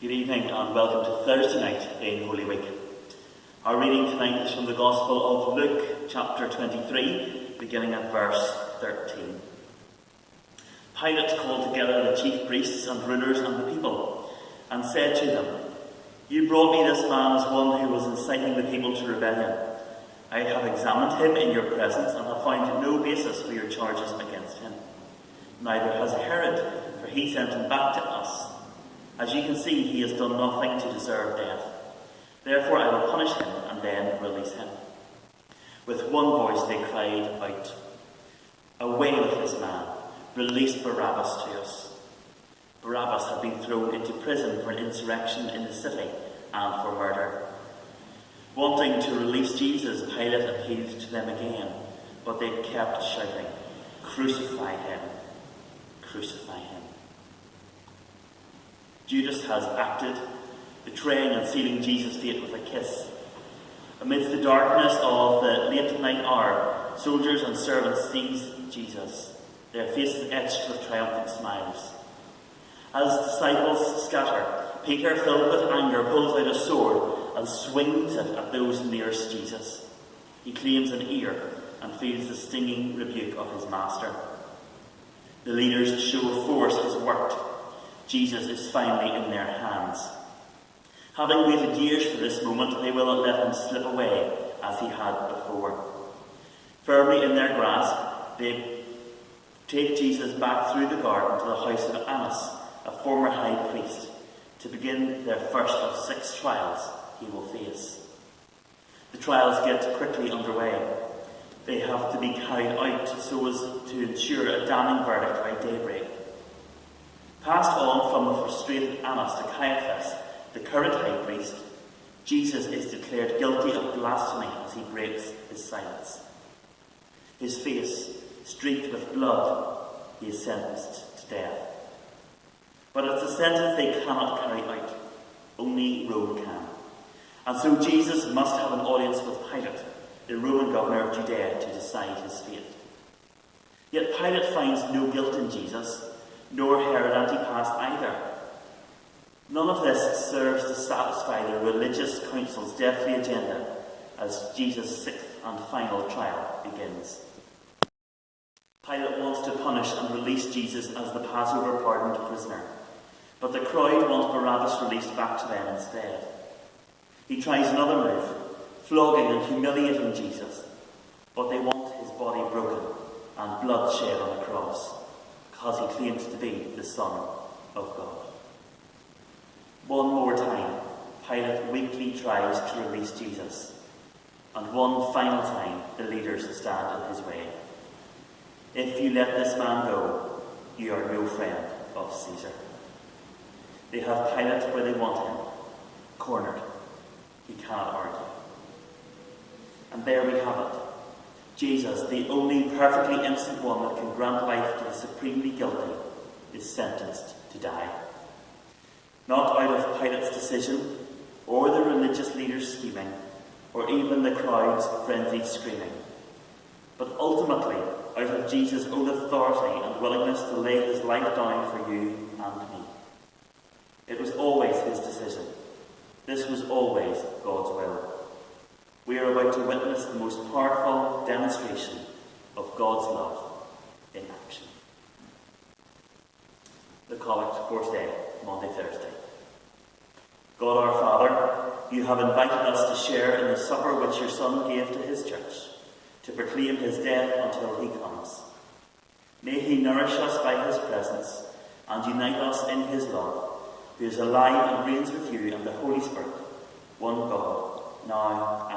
Good evening and welcome to Thursday night in Holy Week. Our reading tonight is from the Gospel of Luke, chapter 23, beginning at verse 13. Pilate called together the chief priests and rulers and the people, and said to them, "You brought me this man as one who was inciting the people to rebellion. I have examined him in your presence and have found no basis for your charges against him. Neither has Herod, for he sent him back to us. As you can see, he has done nothing to deserve death. Therefore I will punish him and then release him." With one voice they cried out, "Away with this man! Release Barabbas to us." Barabbas had been thrown into prison for an insurrection in the city and for murder. Wanting to release Jesus, Pilate appealed to them again, but they kept shouting, "Crucify him! Crucify him!" Judas has acted, betraying and sealing Jesus' fate with a kiss. Amidst the darkness of the late night hour, soldiers and servants seize Jesus, their faces etched with triumphant smiles. As disciples scatter, Peter, filled with anger, pulls out a sword and swings it at those nearest Jesus. He claims an ear and feels the stinging rebuke of his master. The leaders' show of force has worked. Jesus is finally in their hands. Having waited years for this moment, they will not let him slip away as he had before. Firmly in their grasp, they take Jesus back through the garden to the house of Annas, a former high priest, to begin their first of 6 trials he will face. The trials get quickly underway. They have to be carried out so as to ensure a damning verdict by daybreak. Passed on from the frustrated Annas to Caiaphas, the current high priest, Jesus is declared guilty of blasphemy as he breaks his silence. His face streaked with blood, he is sentenced to death. But it's a sentence they cannot carry out. Only Rome can. And so Jesus must have an audience with Pilate, the Roman governor of Judea, to decide his fate. Yet Pilate finds no guilt in Jesus, nor Herod Antipas either. None of this serves to satisfy the religious council's deathly agenda as Jesus' 6th and final trial begins. Pilate wants to punish and release Jesus as the Passover pardoned prisoner, but the crowd want Barabbas released back to them instead. He tries another move, flogging and humiliating Jesus, but they want his body broken and blood shed on the cross, because he claimed to be the Son of God. One more time, Pilate weakly tries to release Jesus, and one final time the leaders stand in his way. "If you let this man go, you are no friend of Caesar." They have Pilate where they want him, cornered. He cannot argue. And there we have it. Jesus, the only perfectly innocent one that can grant life to the supremely guilty, is sentenced to die. Not out of Pilate's decision, or the religious leaders' scheming, or even the crowd's frenzied screaming, but ultimately out of Jesus' own authority and willingness to lay his life down for you and me. It was always his decision. This was always God's will. We are about to witness the most powerful demonstration of God's love in action. The Collect for today, Monday, Thursday. God our Father, you have invited us to share in the supper which your Son gave to his church, to proclaim his death until he comes. May he nourish us by his presence and unite us in his love, who is alive and reigns with you and the Holy Spirit, one God, now